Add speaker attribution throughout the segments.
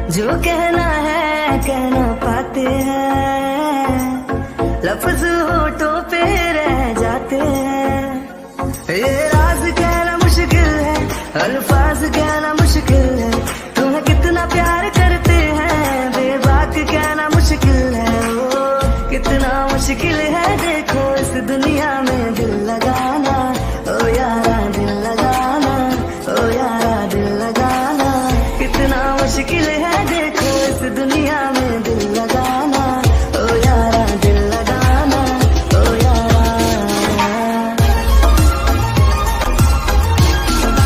Speaker 1: जो कहना है कह ना पाते हैं, लफ्ज होठों पे रह जाते हैं। ये राज कहना मुश्किल है, अल्फाज कहना मुश्किल है, तुम्हें कितना प्यार करते हैं बेबाक कहना मुश्किल है। ओ कितना मुश्किल है देखो इस दुनिया में दिल लगाना, ओ यारा दिल लगाना, ओ यारा दिल लगाना। कितना मुश्किल है देखो इस दुनिया में दिल लगाना, ओ यारा दिल लगाना, ओ यारा।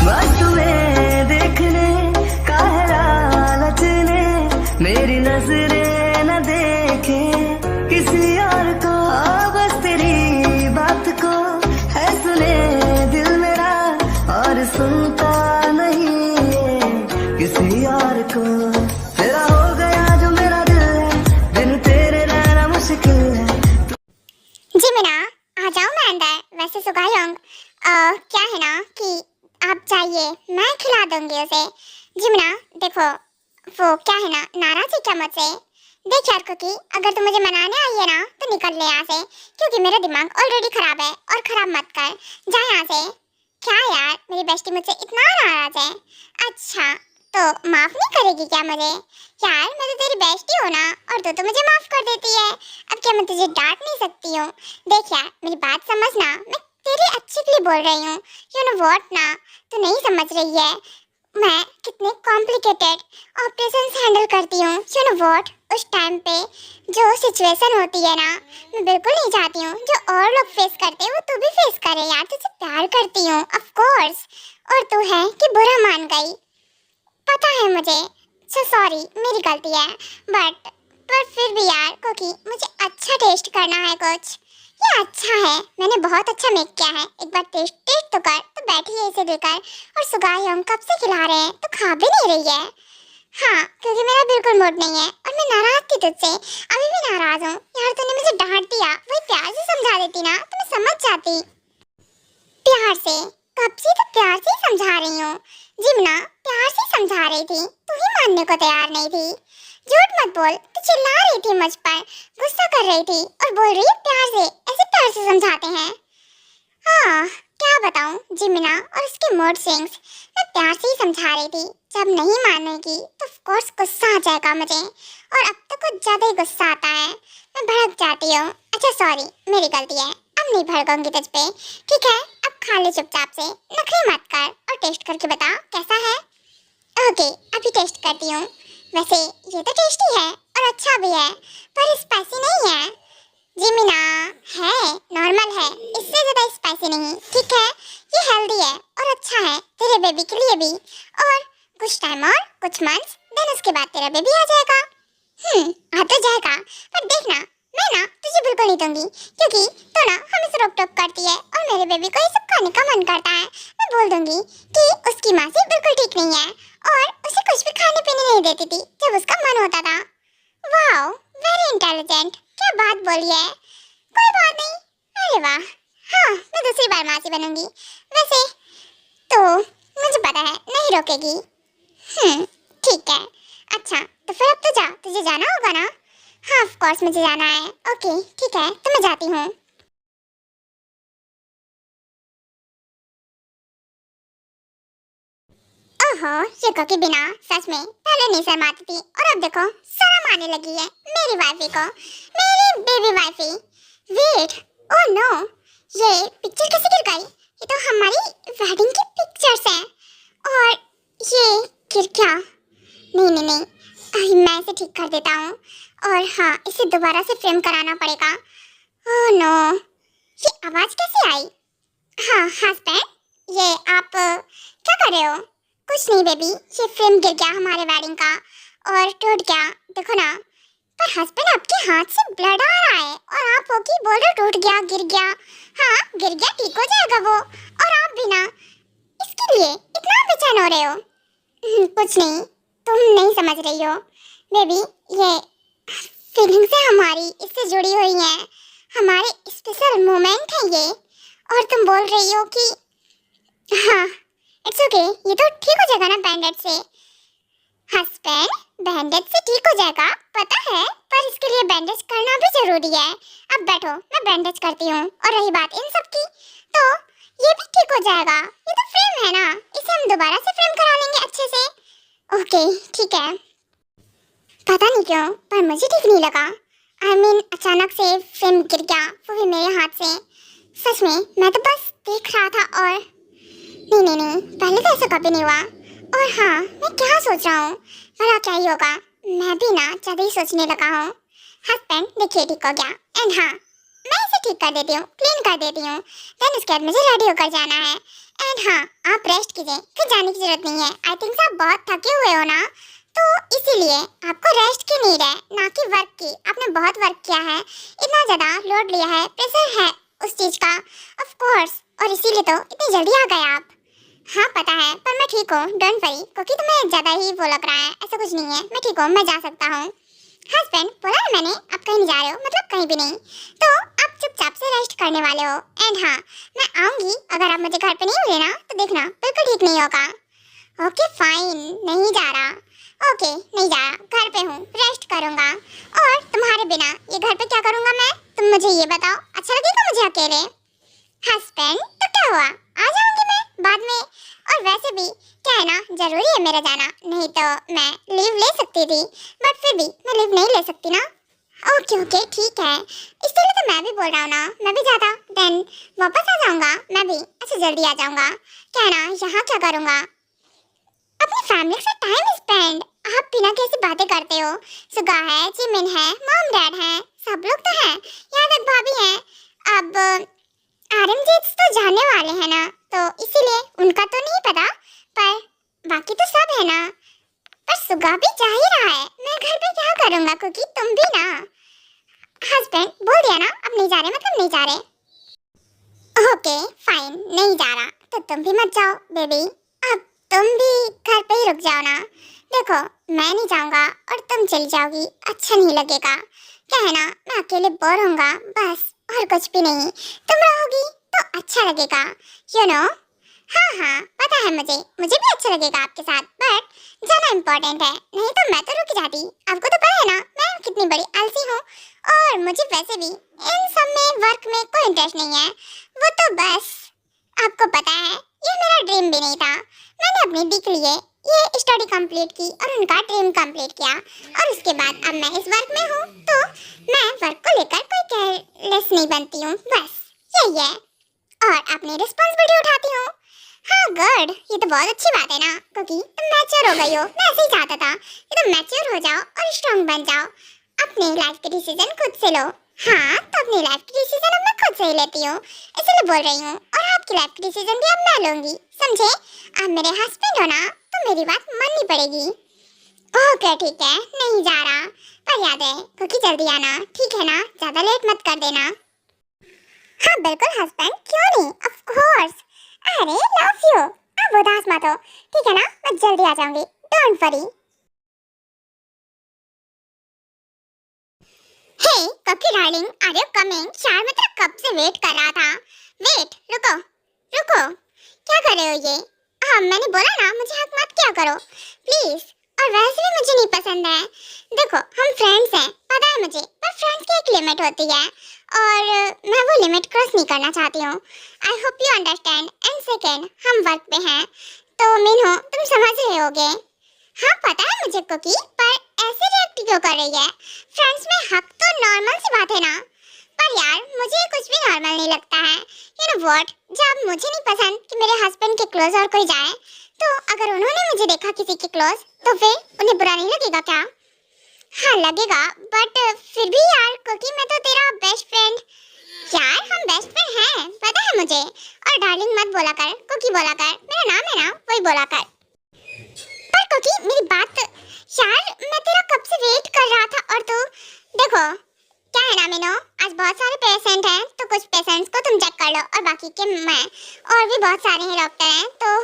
Speaker 1: बस तुम्हें देखने का है लालच ने, मेरी नजरें न देखे किसी और को। बस तेरी बात को है सुने दिल मेरा, और सुनता नहीं है किसी और को। तेरा हो गया जो मेरा दिल है, बिन तेरे रहना मुश्किल है।
Speaker 2: जी मीना, आ जाओ मैं अंदर। वैसे सुगायोंग क्या है ना कि आप जाइए, मैं खिला दूंगी उसे। जी मीना देखो, वो क्या है ना, नाराज है क्या मुझसे? देख यार कुकी, अगर तू मुझे मनाने आई है ना तो निकल ले यहाँ से, क्योंकि मेरा दिमाग ऑलरेडी खराब है। और खराब मत कर, जा यहाँ से। क्या यार, मेरी बेस्टी मुझसे इतना नाराज है? अच्छा तो माफ नहीं करेगी क्या मुझे? यार मैं तो तेरी बेस्टी हूँ ना, और तू तो मुझे माफ कर देती है। अब क्या मैं तुझे डांट नहीं सकती हूँ? देख यार मेरी बात समझना, मैं तेरे अच्छे के लिए बोल रही हूँ। यू नो व्हाट ना, तू नहीं समझ रही है मैं कितने कॉम्प्लिकेटेड ऑपरेशंस हैंडल करती हूँ। यू नो व्हाट, उस टाइम पे जो सिचुएशन होती है ना, मैं बिल्कुल नहीं चाहती हूँ जो और लोग फेस करते हैं वो तू भी फेस करे। यार तुझे प्यार करती हूँ ऑफ कोर्स, और तू है कि बुरा मान गई, पता है मुझे। सो सॉरी, मेरी गलती है। बट पर फिर भी यार क्योंकि मुझे अच्छा टेस्ट करना है कुछ। ये अच्छा है, मैंने बहुत अच्छा मेक किया है, एक बार टेस्ट टेस्ट तो कर। तो बैठी है इसे देकर, और सुगाई हम कब से खिला रहे हैं तो खा भी नहीं रही है। हाँ क्योंकि मेरा बिल्कुल मूड नहीं है, और मैं नाराज थी तुझसे, अभी भी नाराज हूँ। यार तूने मुझे डांट दिया, वही प्यार से समझा देती ना तो मैं समझ जाती। प्यार से? कब से तो प्यार से ही समझा रही हूँ जिमना, प्यार से समझा रही थी, तू ही मानने को तैयार नहीं थी। झूठ मत बोल, तू चिल्ला रही थी मुझ पर, गुस्सा कर रही थी और बोल रही है प्यार से, ऐसे प्यार से समझाते हैं? हाँ क्या बताऊं जिमिना और उसके मूड स्विंग्स, मैं प्यार से ही समझा रही थी। जब नहीं मानेगी तो ऑफ कोर्स गुस्सा आ जाएगा मुझे, और अब तो कुछ ज्यादा ही गुस्सा आता है, मैं भड़क जाती हूँ। अच्छा सॉरी, मेरी गलती है, अब नहीं भड़कूंगी तुझ पे, ठीक है? अब खा ले चुपचाप से, नखरे मत कर, और टेस्ट करके बता कैसा है। ओके अभी टेस्ट करती हूँ। वैसे ये तो टेस्टी है और अच्छा भी है, पर स्पाइसी नहीं है जिमिना, है नॉर्मल है, इससे ज्यादा स्पाइसी नहीं, ठीक है? ये हेल्दी है और अच्छा है तेरे बेबी के लिए भी, और कुछ टाइम और कुछ मंथ्स देन उसके बाद तेरा बेबी आ जाएगा। आ तो जाएगा, पर देखना मैं ना तुझे बिल्कुल नहीं दूंगी, क्योंकि तो ना हमेशा रोक टोक करती है और मेरे बेबी को ये सब खाने का मन करता है। मैं बोल दूंगी कि उसकी माँ से बिल्कुल ठीक नहीं है, और उसे कुछ भी खाने पीने नहीं देती थी जब उसका मन होता था। वाओ वेरी इंटेलिजेंट, क्या बात बोली है। कोई बात नहीं, अरे वाह, हाँ मैं दूसरी बार मासी बनूंगी। वैसे तो मुझे पता है नहीं रोकेगी। ठीक है। अच्छा तो फिर अब तो जा, तुझे जाना होगा ना? हाँ ऑफ कोर्स मुझे जाना है। ओके ठीक है, तो मैं जाती हूँ। ओहो ये की बिना सच में पहले नहीं शर्माती थी, और अब देखो शर्म आने लगी है मेरी वाइफी को, मेरी baby wifey. Wait, oh no, ये पिक्चर कैसे गिर गई? ये तो हमारी वेडिंग की पिक्चर्स हैं, और ये गिर क्या? नहीं नहीं नहीं, मैं इसे ठीक कर देता हूँ, और हाँ इसे दोबारा से फ्रेम कराना पड़ेगा। ओह नो, ये आवाज़ कैसे आई? हाँ हस्बैंड, ये आप क्या कर रहे हो? कुछ नहीं बेबी, ये फ्रेम गिर गया हमारे वेडिंग का और टूट गया, देखो ना। पर हस्बैंड आपके हाथ से ब्लड आ रहा है, और आप हो कि बोल रहे टूट गया गिर गया। हाँ गिर गया, ठीक हो जाएगा वो, और आप भी ना इसके लिए इतना बेचैन हो रहे हो। कुछ नहीं, तुम नहीं समझ रही हो बेबी, ये फीलिंग्स है हमारी, इससे जुड़ी हुई हैं, हमारे स्पेशल मोमेंट है ये, और तुम बोल रही हो कि हाँ इट्स ओके, ये तो ठीक हो जाएगा ना बैंडेड से। हस्बैंड बैंडेज से ठीक हो जाएगा पता है, पर इसके लिए बैंडेज करना भी जरूरी है। अब बैठो, मैं बैंडेज करती हूँ। और रही बात इन सब की, तो ये भी ठीक हो जाएगा। ये तो फ्रेम है ना, इसे हम दोबारा से फ्रेम करा लेंगे अच्छे से। ओके ठीक है। पता नहीं क्यों पर मुझे ठीक नहीं लगा। अचानक से फ्रेम गिर गया, वो भी मेरे हाथ से। सच में मैं तो बस देख रहा था और नहीं, पहले तो ऐसा कभी नहीं हुआ। और हाँ, मैं क्या सोच रहा हूँ, भला क्या ही होगा। मैं भी ना ज्यादा ही सोचने लगा हूँ। हस्बैंड देखिए ठीक हो गया। एंड हाँ, मैं इसे ठीक कर देती हूँ, क्लीन कर देती हूँ। देन उसके बाद मुझे रेडी होकर जाना है। एंड हाँ, आप रेस्ट कीजिए, फिर जाने की जरूरत नहीं है। आई थिंक आप बहुत थके हुए हो ना, तो इसीलिए आपको रेस्ट की नीड है, ना कि वर्क की। आपने बहुत वर्क किया है, इतना ज्यादा लोड लिया है, प्रेशर है उस चीज का, ऑफ कोर्स, और इसीलिए तो इतनी जल्दी आ गए आप। हाँ पता है, पर मैं ठीक हूँ, डोंट वरी। क्योंकि तुम्हें ज्यादा ही वो लग रहा है, ऐसा कुछ नहीं है, मैं ठीक हूँ, मैं जा सकता हूँ। हस्बैंड बोला ना मैंने, आप कहीं नहीं जा रहे हो, मतलब कहीं भी नहीं, तो आप चुपचाप से रेस्ट करने वाले हो। एंड हाँ, मैं आऊंगी, अगर आप मुझे घर पे नहीं मिले ना तो देखना बिल्कुल ठीक नहीं होगा। ओके फाइन, नहीं जा रहा। ओके नहीं जा रहा, घर पे हूँ, रेस्ट करूंगा। और तुम्हारे बिना ये घर पे क्या करूंगा मैं, तुम मुझे ये बताओ। अच्छा लगेगा मुझे अकेले? हस्बैंड तो क्या हुआ, आ जाऊंगी मैं बाद में। और वैसे भी क्या है ना, जरूरी है मेरा जाना, नहीं तो मैं लीव ले सकती थी, बट फिर भी मैं लीव नहीं ले सकती ना। ओके ठीक है, इसलिए तो मैं भी बोल रहा हूँ ना, मैं भी जाता, देन वापस आ जाऊंगा मैं भी, अच्छा जल्दी आ जाऊंगा। क्या है ना, यहाँ क्या करूंगा, अपनी फैमिली से टाइम स्पेंड। आप बिना कैसी बातें करते हो, सुगा है, जिमिन है, मॉम डैड है, सब लोग तो हैं, यहाँ तक भाभी है। अब आरएमजी तो जाने वाले हैं ना, तो इसीलिए उनका तो नहीं पता, पर बाकी तो सब है ना। पर सुगा भी जा ही रहा है, मैं घर पे क्या करूंगा, क्योंकि तुम भी ना। हस्बैंड बोल दिया ना, अब नहीं जा रहे मतलब नहीं जा रहे। ओके फाइन, नहीं जा रहा तो तुम भी मत जाओ बेबी, अब तुम भी घर पे ही रुक जाओ ना। देखो मैं नहीं जाऊंगा और तुम चली जाओगी, अच्छा नहीं लगेगा। क्या है ना, मैं अकेले बोर होऊंगा बस, और कुछ भी नहीं। तुम रहोगी तो अच्छा लगेगा, यू नो। हाँ पता है मुझे भी अच्छा लगेगा आपके साथ, बट जाना इम्पोर्टेंट है, नहीं तो मैं तो रुक जाती। आपको तो पता है ना मैं कितनी बड़ी आलसी हूँ, और मुझे वैसे भी इन सब में वर्क में कोई इंटरेस्ट नहीं है। वो तो बस आपको पता है, ये मेरा ड्रीम भी नहीं था। मैंने अपनी दी के लिए ये स्टडी कंप्लीट की और उनका ड्रीम कंप्लीट किया, और उसके बाद अब मैं इस वर्क में हूँ, तो मैं वर्क को लेकर कोई केयरलेस नहीं बनती हूँ, बस यही है। और अपनी रिस्पॉन्सिबिलिटी उठाती हूँ। हाँ गुड, ये तो बहुत अच्छी बात है ना, क्योंकि तुम मैच्योर हो गई हो। मैं ऐसे ही चाहता था कि तुम मैच्योर हो जाओ और स्ट्रांग बन जाओ, अपनी लाइफ के डिसीजन खुद से लो। हाँ तो अपनी लाइफ की डिसीजन अब मैं खुद से ही लेती हूँ, इसलिए बोल रही हूँ। और आपकी लाइफ की डिसीजन भी अब मैं लूंगी, समझे? आप मेरे हस्बैंड हो ना, तो मेरी बात माननी पड़ेगी। ओके ठीक है, नहीं जा रहा, पर याद है क्योंकि जल्दी आना, ठीक है ना? ज्यादा लेट मत कर देना। हाँ बिल्कुल हस्बैंड, क्यों नहीं, ऑफ कोर्स। अरे लव यू, आप उदास मत हो, ठीक है ना? मैं जल्दी आ जाऊंगी, डोंट वरी। हे ककी डार्लिंग, आर यू कमिंग? यार मैं तेरा कब से वेट कर रहा था। वेट, रुको, क्या कर रहे हो ये? हाँ मैंने बोला ना, मुझे हक मत क्या करो प्लीज। और वैसे भी मुझे नहीं पसंद है। देखो हम फ्रेंड्स हैं, पता है मुझे, पर फ्रेंड्स की एक लिमिट होती है, और मैं वो लिमिट क्रॉस नहीं करना चाहती हूँ। I hope you understand. And second, हम वर्क पे हैं, तो मीनू तुम समझ रहे होगे। हाँ पता है मुझे कुकी, पर ऐसे रिएक्ट क्यों कर रही है? फ्रेंड्स में हक तो नॉर्मल सी बात है ना। पर यार मुझे कुछ भी नॉर्मल नहीं लगता है। यू नो व्हाट, जब मुझे नहीं पसंद कि मेरे हस्बैंड के क्लोज और कोई जाए, तो अगर उन्होंने मुझे देखा किसी के क्लोज, तो फिर उन्हें बुरा नहीं लगेगा क्या? हाँ लगेगा, बट फिर भी यार क्योंकि मैं तो तेरा बेस्ट फ्रेंड। यार हम बेस्ट फ्रेंड हैं, पता है मुझे। और डार्लिंग मत बोला कर, कुकी बोला कर, मेरा नाम है ना, वही बोला कर। पर कुकी मेरी बात, यार मैं तेरा कब से वेट कर रहा था, और तू देखो क्या है ना मीनू, आज बहुत सारे पेशेंट हैं, तो कुछ पेशेंट्स को तुम चेक कर लो, और बाकी के मैं, और भी बहुत सारे हैं डॉक्टर हैं, तो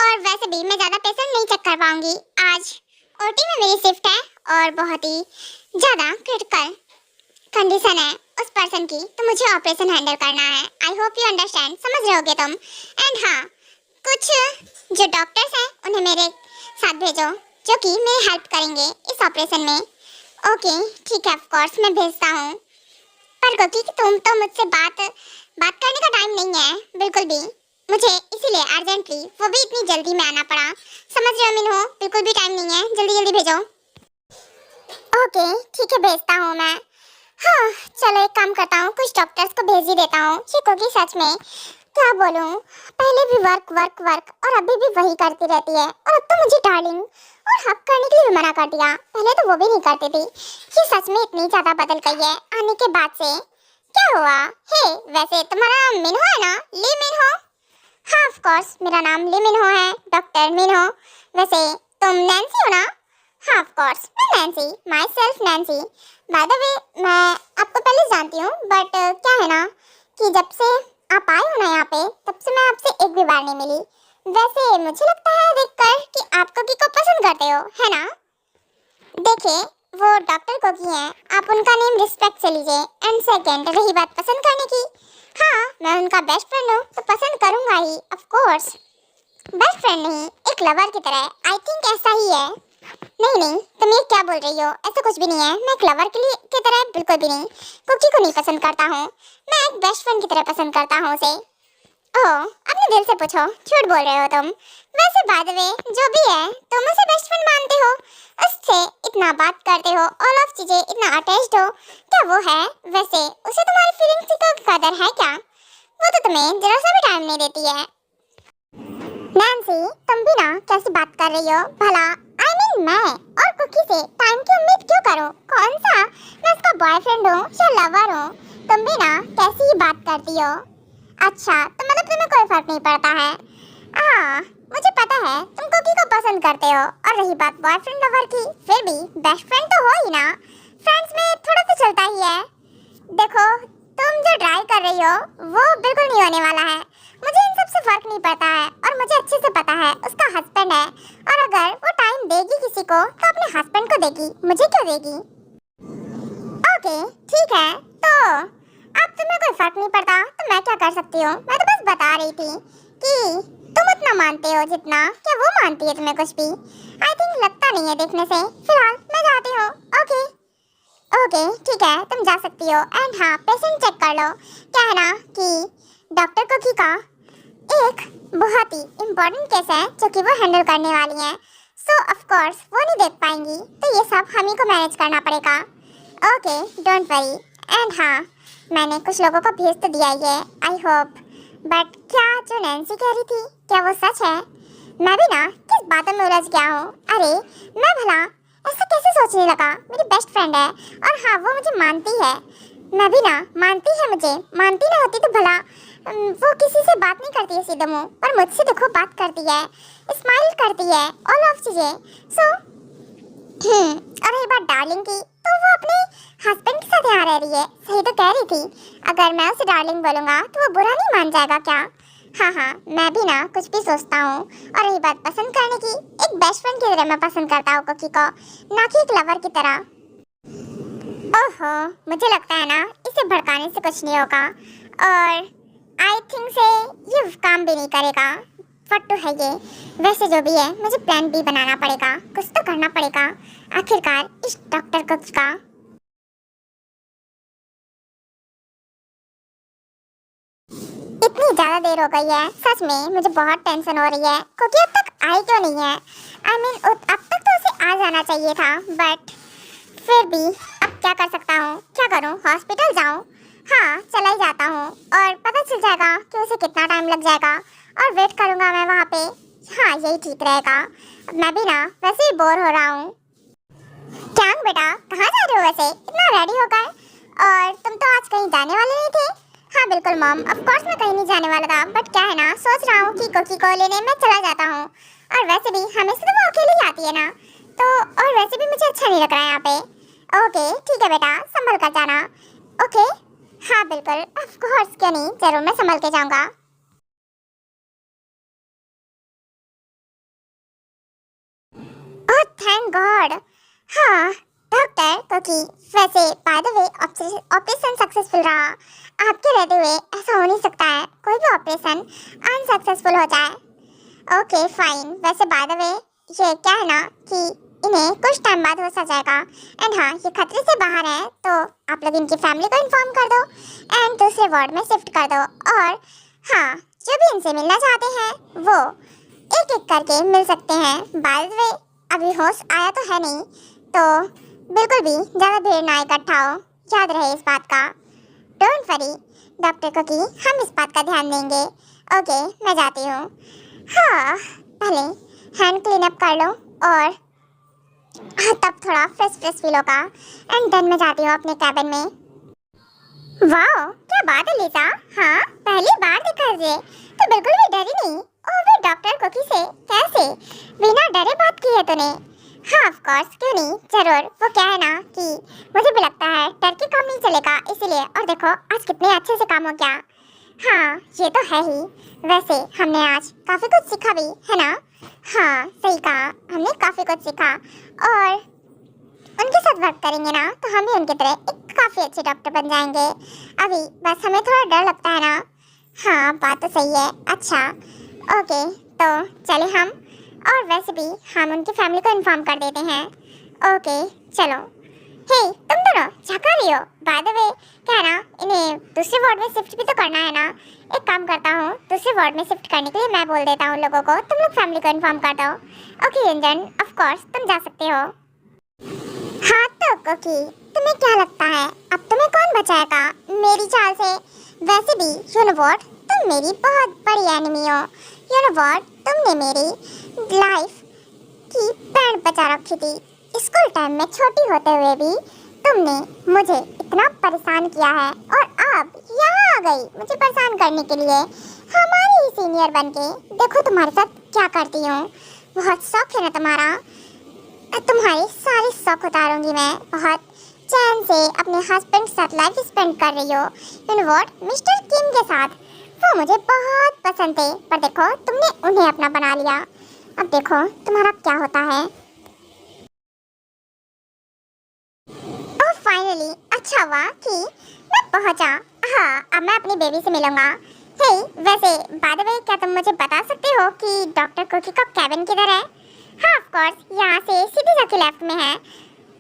Speaker 2: और वैसे भी मैं ज़्यादा पेशेंट नहीं चेक कर पाऊंगी आज। ओटी में मेरी शिफ्ट है, और बहुत ही ज़्यादा क्रिटिकल कंडीशन है उस पर्सन की, तो मुझे ऑपरेशन हैंडल करना है। आई होप यू अंडरस्टैंड, समझ रहे होगे तुम। एंड हाँ, कुछ जो डॉक्टर्स हैं उन्हें मेरे साथ भेजो, जो कि मेरी हेल्प करेंगे इस ऑपरेशन में। ओके ठीक है, ऑफ कोर्स मैं भेजता हूँ। पर कोकी तुम तो मुझसे बात करने का टाइम नहीं है बिल्कुल भी, मुझे इसीलिए अर्जेंटली, वो भी इतनी जल्दी में आना पड़ा। समझ रहे हो मिनहो, बिल्कुल भी टाइम नहीं है, जल्दी जल्दी भेजो। ओके ठीक है, भेजता हूँ मैं। हाँ चलो एक काम करता हूँ, कुछ डॉक्टर्स को भेज ही देता हूँ। ये कोकी सच में क्या बोलूँ, पहले भी वर्क वर्क वर्क और अभी भी वही करती रहती है, और अब तो मुझे डार्लिंग और हक करने के लिए भी मना कर दिया। पहले तो वो भी नहीं करती थी। ये सच में इतनी ज्यादा बदल गई है आने के बाद से। क्या हुआ? हे वैसे तुम्हारा नाम मिनहो है ना, ली मिनहो? हाँ ऑफ कोर्स मेरा नाम ली मिनहो है, डॉक्टर मिनहो। वैसे तुम नैन्सी हो ना? हाँ ऑफ कोर्स मैं Nancy, my self Nancy. Bye the वे मैं आपको पहले जानती हूँ, बट क्या है ना कि जब से आप आए हो ना यहाँ पे, तब से मैं आपसे एक भी बार नहीं मिली। वैसे मुझे लगता है देखकर कि आप कोकी को पसंद करते हो, है ना? देखिए वो डॉक्टर कोकी हैं, आप उनका नेम रिस्पेक्ट से लीजिए। एंड सेकंड रही बात पसंद करने की, हाँ मैं उनका बेस्ट फ्रेंड हूँ तो पसंद करूँगा ही ऑफ कोर्स। बेस्ट फ्रेंड नहीं, एक लवर की तरह, आई थिंक ऐसा ही है। नहीं नहीं तुम ये क्या बोल रही हो, ऐसा कुछ भी नहीं है। मैं एक लवर के लिए की तरह बिल्कुल भी नहीं कुकी को नहीं पसंद करता हूँ, मैं एक बेस्ट फ्रेंड की तरह पसंद करता हूँ उसे। ओह अपने दिल से पूछो, झूठ बोल रहे हो तुम। वैसे बाय द वे जो भी है, तुम उसे बेस्ट फ्रेंड मानते हो, उससे इतना बात करते हो, ऑल ऑफ चीजें इतना अटैच्ड हो, क्या वो है? वैसे उसे तुम्हारी फीलिंग्स की कदर है क्या? वो तो तुम्हें जरा सा भी टाइम नहीं देती है। नैन्सी तुम भी ना कैसी बात कर रही हो भला? आई मीन मैं और कुकी से टाइम की उम्मीद क्यों करूं? कौन सा मैं उसका बॉयफ्रेंड हूँ या लवर हूँ? तुम भी ना कैसी ही बात करती हो। अच्छा तो मतलब तुम्हें कोई फर्क नहीं पड़ता है? हाँ मुझे पता है तुम कुकी को पसंद करते हो, और रही बात बॉयफ्रेंड लवर की, फिर भी बेस्ट फ्रेंड तो हो ही ना। फ्रेंड्स में थोड़ा तो चलता ही है। देखो तुम जो ट्राई कर रही हो वो बिल्कुल नहीं होने वाला है। मुझे इन सब से फर्क नहीं पड़ता है, और मुझे अच्छे से पता है उसका हस्बैंड है, और अगर वो टाइम देगी किसी को तो अपने हस्बैंड को देगी, मुझे क्यों देगी? ओके ठीक है, तो अब तुम्हें कोई फर्क नहीं पड़ता तो मैं क्या कर सकती हूँ? मैं तो बस बता रही थी कि तुम उतना मानते हो जितना क्या वो मानती है तुम्हें कुछ भी। आई थिंक लगता नहीं है देखने से। फिलहाल मैं जाती हूँ। ओके ओके ठीक है तुम जा सकती हो। एंड हाँ पेशेंट चेक कर लो। क्या है ना कि डॉक्टर कोकी का एक बहुत ही इम्पोर्टेंट केस है जो कि वो हैंडल करने वाली हैं, सो ऑफ कोर्स वो नहीं देख पाएंगी, तो ये सब हम ही को मैनेज करना पड़ेगा। Okay don't worry. एंड हाँ मैंने कुछ लोगों को भेज तो दिया ही है, आई होप। बट क्या जो नैन्सी कह रही थी क्या वो सच है? मैं भी ना किस बातों में उलझ गया हूँ। अरे मैं भला ऐसा कैसे सोचने लगा? मेरी बेस्ट फ्रेंड है, और हाँ वो मुझे मानती है, मैं भी ना मानती है मुझे। मानती ना होती तो भला वो किसी से बात नहीं करती है सीधे मुँह, पर मुझसे देखो बात करती है, स्माइल करती है, ऑल ऑफ चीजें। सो और रही बात डार्लिंग की, तो वो अपने हस्बैंड के साथ यहाँ रह रही है, सही तो कह रही थी। अगर मैं उसे डार्लिंग बोलूँगा तो वो बुरा नहीं मान जाएगा क्या? हाँ हाँ मैं भी ना कुछ भी सोचता हूँ। और रही बात पसंद करने की, एक बेस्ट फ्रेंड की तरह मैं पसंद करता हूँ कुकी को, ना कि एक लवर की तरह। ओहो मुझे लगता है ना इसे भड़काने से कुछ नहीं होगा, और आई थिंक से ये काम भी नहीं करेगा। फट्टू है ये। वैसे जो भी है मुझे प्लान बी बनाना पड़ेगा, कुछ तो करना पड़ेगा आखिरकार इस डॉक्टर कोकी का। इतनी ज्यादा देर हो गई है, सच में मुझे बहुत टेंशन हो रही है। क्योंकि अब तक आई क्यों नहीं है? आई मीन अब तक तो उसे आ जाना चाहिए था, बट फिर भी अब क्या कर सकता हूँ? क्या करूँ? हॉस्पिटल जाऊँ? हाँ चला ही जाता हूँ, और पता चल जाएगा कि उसे कितना टाइम लग जाएगा, और वेट करूँगा मैं वहाँ पे। हाँ यही ठीक रहेगा। मैं भी ना वैसे ही बोर हो रहा हूँ। क्या बेटा कहाँ जा रहे हो वैसे इतना रेडी होकर? और तुम तो आज कहीं जाने वाले नहीं थे? हाँ बिल्कुल मॉम, ऑफ कोर्स मैं कहीं नहीं जाने वाला था, बट क्या है ना सोच रहा हूँ कि कोकी को लेने मैं चला जाता हूँ। और वैसे भी हमेशा तो वो अकेली ही आती है ना, तो और वैसे भी मुझे अच्छा नहीं लग रहा है यहाँ पे। ओके ठीक है बेटा संभल कर जाना। ओके हाँ बिल्कुल ऑफ कोर्स, क्यों नहीं, जरूर मैं संभल के जाऊँगा। Oh thank God. हाँ डॉक्टर कोकी, वैसे bye the way operation successful रहा। आपके रहते हुए ऐसा हो नहीं सकता है कोई भी ऑपरेशन अनसक्सेसफुल हो जाए। Okay fine. वैसे बाय द वे ये क्या है ना कि इन्हें कुछ टाइम बाद हो सा जाएगा। एंड हाँ, ये खतरे से बाहर है, तो आप लोग इनकी फैमिली को इन्फॉर्म कर दो एंड दूसरे वार्ड में शिफ्ट कर दो। और हाँ, जो भी इनसे मिलना चाहते हैं वो एक एक करके मिल सकते हैं। बाय द वे, अभी होश आया तो है नहीं, तो बिल्कुल भी ज़्यादा भीड़ ना इकट्ठा हो, याद रहे इस बात का। डोंट वरी डॉक्टर को कि हम इस बात का ध्यान देंगे। ओके, मैं जाती हूँ। हाँ, पहले हैंड क्लीन अप कर लो और तब थोड़ा फ्रेश फ्रेश फील होगा। एंड देन मैं जाती हूँ अपने कैबिन में। वाओ, क्या बात है लिसा, हाँ पहली बार देखा ये, तो बिल्कुल भी डरी नहीं। और भी डॉक्टर कुकी से कैसे बिना डरे बात की है तूने? हाँ ऑफ कोर्स, क्यों नहीं, जरूर। वो क्या है ना कि मुझे भी लगता है डर के काम नहीं चलेगा, इसीलिए। और देखो आज कितने अच्छे से काम हो गया। हाँ ये तो है ही। वैसे हमने आज काफ़ी कुछ सीखा भी है ना? हाँ सही कहा, हमने काफ़ी कुछ सीखा। और उनके साथ वर्क करेंगे ना तो हम भी उनकी तरह एक काफ़ी अच्छे डॉक्टर बन जाएंगे। अभी बस हमें थोड़ा डर लगता है ना। हाँ बात तो सही है। अच्छा ओके, तो चले हम, और वैसे भी हम उनकी फैमिली को इन्फॉर्म कर देते हैं। ओके चलो। हे तुम दोनों क्या कर रही हो? बाय द वे, क्या है ना, इन्हें दूसरे वार्ड में शिफ्ट भी तो करना है ना। एक काम करता हूँ, दूसरे वार्ड में शिफ्ट करने के लिए मैं बोल देता हूँ लोगों को, तुम लोग फैमिली को इन्फॉर्म कर दो। ओके रंजन, ऑफ कोर्स तुम जा सकते हो। हाँ तो कुकी, तुम्हें क्या लगता है अब तुम्हें कौन बचाएगा मेरी चाल से? वैसे भी यू नो व्हाट, तुम मेरी बहुत बड़ी एनिमी हो। यू नो व्हाट, तुमने मेरी लाइफ की बैंड बचा रखी थी। स्कूल टाइम में छोटी होते हुए भी तुमने मुझे इतना परेशान किया है, और अब यहाँ आ गई मुझे परेशान करने के लिए, हमारी ही सीनियर बनके। देखो तुम्हारे साथ क्या करती हूँ। बहुत शौक है ना तुम्हारा, तुम्हारे सारे शौक उतारूंगी मैं। बहुत चैन से अपने हस्बैंड के साथ लाइफ स्पेंड कर रही हो। यू नो व्हाट, मिस्टर किम के साथ, वो मुझे बहुत पसंद थे, पर देखो तुमने उन्हें अपना बना लिया। अब देखो तुम्हारा क्या होता है। ओह फाइनली, अच्छा हुआ कि मैं पहुंचा। हाँ अब मैं अपनी बेबी से मिलूंगा। हे वैसे बाय द वे, क्या तुम मुझे बता सकते हो कि डॉक्टर कुकी का कैबिन किधर है? हाँ ऑफ कोर्स, यहाँ से सीधे जाके लेफ्ट में है।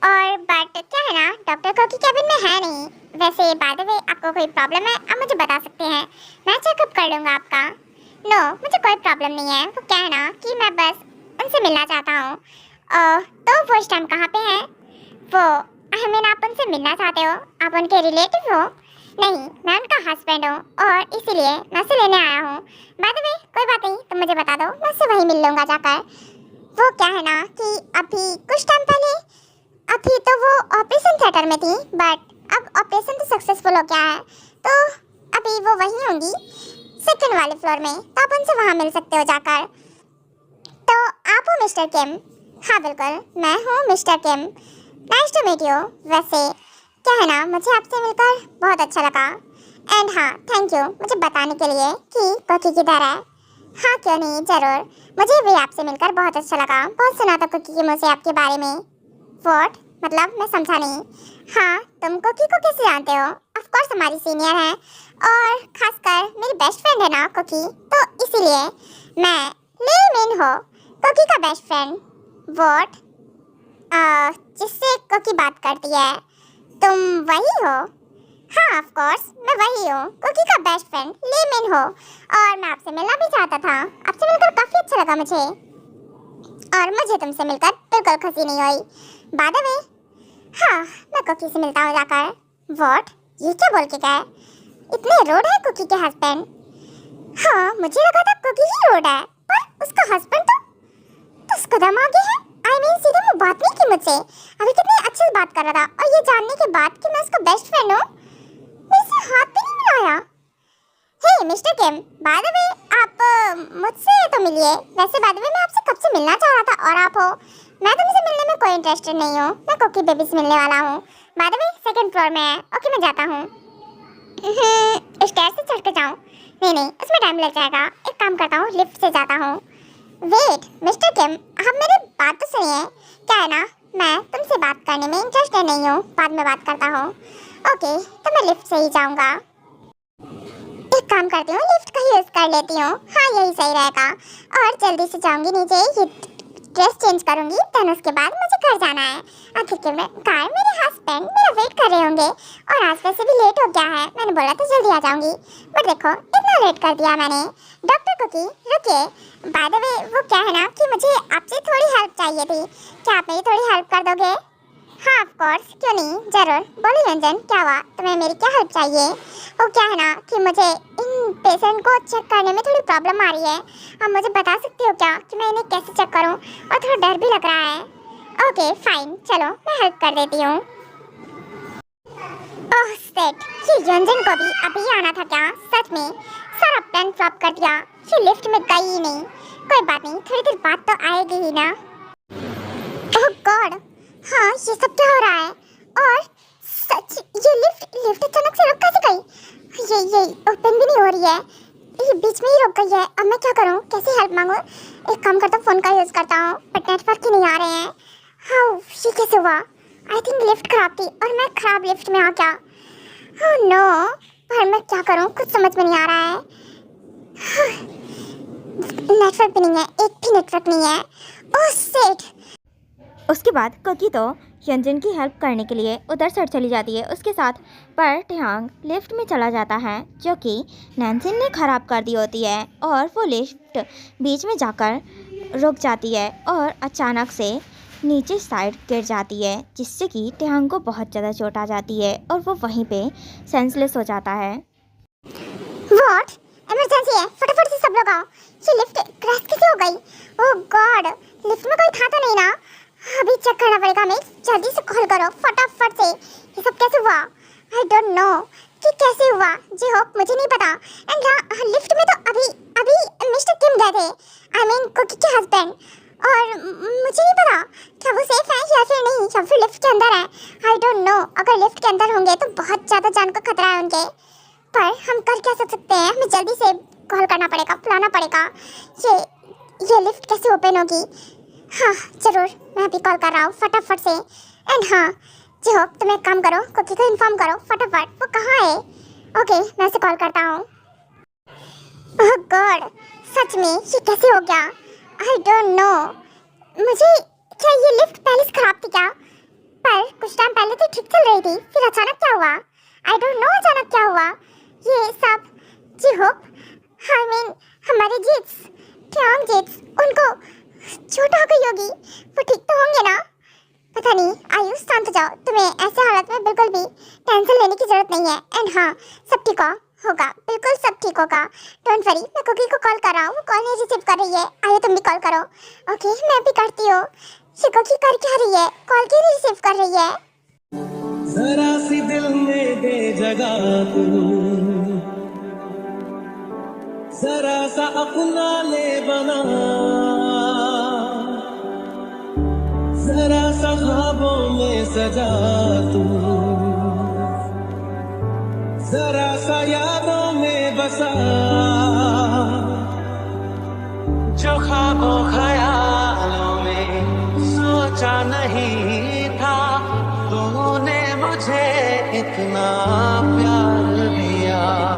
Speaker 2: और बट क्या है ना, डॉक्टर कुकी कैबिन में है नहीं। वैसे बाय द वे, आपको कोई प्रॉब्लम है आप मुझे बता सकते हैं, मैं चेकअप कर लूँगा आपका। नो मुझे कोई प्रॉब्लम नहीं है। वो क्या है ना कि मैं बस उनसे मिलना चाहता हूँ। तो वो इस टाइम कहाँ पे हैं? वो आई मीन, आप उनसे मिलना चाहते हो? आप उनके रिलेटिव हो? नहीं, मैं उनका हस्बैंड हूँ, और इसीलिए मैं उसे लेने आया हूँ। बाय द वे कोई बात नहीं, तुम मुझे बता दो, मैं उससे वहीं मिल लूँगा जाकर। वो क्या है ना कि अभी कुछ टाइम पहले, अभी तो वो ऑपरेशन थिएटर में थी, बट अब ऑपरेशन तो सक्सेसफुल हो गया है, तो अभी वो वहीं होंगी सेकंड वाले फ्लोर में, तो आप उनसे वहाँ मिल सकते हो जाकर। तो आप हो मिस्टर किम? हाँ बिल्कुल, मैं हूँ mister Kim. Nice to meet you. वैसे क्या है ना, मुझे आपसे मिलकर बहुत अच्छा लगा। एंड हाँ थैंक यू मुझे बताने के लिए कि कुकी किधर है। हाँ क्यों नहीं, जरूर। मुझे भी आपसे मिलकर बहुत अच्छा लगा। बहुत सुना था कुकी की मुझसे आपके बारे में। व्हाट, मतलब मैं समझा नहीं। हाँ तुम कुकी को कैसे जानते हो? ऑफ कोर्स हमारी सीनियर है, और खासकर मेरी बेस्ट फ्रेंड है ना कुकी, तो इसीलिए मैं ले मिन हो, कुकी का बेस्ट फ्रेंड। व्हाट, जिससे कुकी बात करती है, तुम वही हो? हाँ ऑफ कोर्स मैं वही हूँ, कुकी का बेस्ट फ्रेंड ले मिन हो। और मैं आपसे मिलना भी चाहता था, आपसे मिलकर काफ़ी अच्छा लगा मुझे, और मुझे तुमसे मिलकर बिल्कुल खुशी नहीं हुई। बाय द वे, हाँ मैं कुकी से मिलता हूँ जाकर। व्हाट, ये क्या बोल के गए? इतने रूड है कुकी के हस्बैंड? हाँ मुझे लगा था कुकी ही रूड है, पर उसका हस्बैंड तो 10 कदम आगे है। आई मीन सीधे मुँह बात नहीं की मुझसे, अभी कितने अच्छे से बात कर रहा था, और ये जानने के बाद कि मैं उसका बेस्ट फ्रेंड हूँ, मेरे से हाथ भी नहीं मिलाया। Hey mister Kim, by the way आप मुझसे तो मिलिए। वैसे बाय द वे मैं आपसे कब से मिलना चाह रहा था, और आप हो। मैं तुमसे मिलने में कोई इंटरेस्टेड नहीं हूँ, मैं कुकी बेबी से मिलने वाला हूँ। Bye the way second floor में है। ओके मैं जाता हूँ। स्टेयर से चढ़ के जाऊँ? नहीं, उसमें टाइम लग जाएगा। एक काम करता हूँ, लिफ्ट से जाता हूँ। वेट मिस्टर किम, आप मेरी बात तो सुनिए। क्या है ना, मैं तुमसे बात करने में इंटरेस्टेड नहीं हूँ, बाद में बात करता हूँ। ओके तो मैं लिफ्ट से ही जाऊँगा। एक काम करती हूँ, लिफ्ट का ही यूज़ कर लेती हूँ। हाँ यही सही रहेगा, और जल्दी से जाऊँगी नीचे। ये ड्रेस चेंज करूंगी, देन उसके बाद मुझे घर जाना है। आखिर कार मेरे हस्बैंड मेरा वेट कर रहे होंगे और आज वैसे भी लेट हो गया है। मैंने बोला तो जल्दी आ जाऊंगी, बट देखो इतना लेट कर दिया मैंने। डॉक्टर कुकी रुकिए, बाय द वे वो क्या है ना कि मुझे आपसे थोड़ी हेल्प चाहिए थी, क्या आप मेरी थोड़ी हेल्प कर दोगे? हाँ ऑफ कोर्स, क्यों नहीं, जरूर। बोलिए रंजन, क्या हुआ, तुम्हें मेरी क्या हेल्प चाहिए? वो क्या है ना कि मुझे इन पेशेंट को चेक करने में थोड़ी प्रॉब्लम आ रही है। आप मुझे बता सकती हो क्या कि मैं इन्हें कैसे चेक करूं? और थोड़ा डर भी लग रहा है। ओके फाइन, चलो मैं हेल्प कर देती हूँ। ओह सेट, ये रंजन को भी अभी आना था क्या? सच में सारा प्लान फ्लॉप कर दिया। ये लिफ्ट में गई ही नहीं। कोई बात नहीं, थोड़ी देर बाद तो आएगी ही ना। ओह गॉड, हाँ ये सब क्या हो रहा है? और सच ये लिफ्ट अचानक से रुक कैसे गई? ये ओपन भी नहीं हो रही है, ये बीच में ही रुक गई है। अब मैं क्या करूँ, कैसे हेल्प मांगूँ? एक काम करता हूँ, फोन का यूज़ करता हूँ, बट नेटवर्क ही नहीं आ रहे हैं। हाउ, ये कैसे हुआ? आई थिंक लिफ्ट खराब थी और मैं खराब लिफ्ट में आ गया। ओह नो, पर मैं क्या करूँ, कुछ समझ में नहीं आ रहा है। नेटवर्क भी नहीं है, एक भी नेटवर्क नहीं है। Oh shit.
Speaker 3: उसके बाद कुकी तो यंजन की हेल्प करने के लिए उधर से चली जाती है उसके साथ, पर टियांग लिफ्ट में चला जाता है जो कि नैन्सिन ने ख़राब कर दी होती है और वो लिफ्ट बीच में जाकर रुक जाती है और अचानक से नीचे साइड गिर जाती है, जिससे कि टियांग को बहुत ज़्यादा चोट आ जाती है और वो वहीं पे सेंसलेस हो जाता है।
Speaker 2: व्हाट, इमरजेंसी है, फटाफट से सब लोग आओ। ये लिफ्ट क्रैश कैसे हो गई? ओह गॉड, लिफ्ट में कोई था तो नहीं ना? अभी चेक करना पड़ेगा हमें, जल्दी से कॉल करो फटाफट से। ये सब कैसे हुआ? आई डोंट नो कि कैसे हुआ, जी होप मुझे नहीं पता। एंड लिफ्ट में तो अभी मिस्टर किम गए थे, आई मीन कुकी के हस्बैंड, और मुझे नहीं पता क्या वो सेफ है या फिर नहीं, या फिर लिफ्ट के अंदर है। आई डोंट नो, अगर लिफ्ट के अंदर होंगे तो बहुत ज़्यादा जान को खतरा है उनके। पर हम कर क्या सकते हैं, हमें जल्दी से कॉल करना पड़ेगा, बुलाना पड़ेगा। ये लिफ्ट कैसे ओपन होगी? हाँ जरूर, मैं अभी कॉल कर रहा हूँ फटाफट से। एंड हाँ जी हो, तुम एक काम करो, कुकी को इन्फॉर्म करो फटाफट, वो कहाँ है? ओके मैं उसे कॉल करता हूँ। ओह गॉड, सच में ये कैसे हो गया? आई डोंट नो, मुझे क्या ये लिफ्ट पहले से खराब थी क्या? पर कुछ टाइम पहले तो ठीक चल रही थी, फिर अचानक क्या हुआ? आई डोंट नो अचानक क्या हुआ ये सब। जी होप, आई मीन हमारे जिट्स उनको चोट आ गई होगी, वो ठीक तो होंगे ना? पता नहीं। आयुष शांत हो जाओ, तुम्हें ऐसे हालत में बिल्कुल भी टेंशन लेने की जरूरत नहीं है। एंड हाँ सब ठीक होगा, बिल्कुल सब ठीक होगा, डोंट वरी। मैं कुकी को कॉल कर रहा हूँ, वो कॉल नहीं रिसीव कर रही है। आइए तुम भी कॉल करो। ओके मैं भी करती हूँ। ये कुकी कर क्या रही है, कॉल क्यों नहीं रिसीव कर रही है?
Speaker 4: जरा सी दिल में दे जगह तू, जरा सा अपना ले बना, जरा सा ख्वाबों में सजा तू, जरा सा यादों में बसा, जो ख्वाबों ख्यालों में सोचा नहीं था, तूने मुझे इतना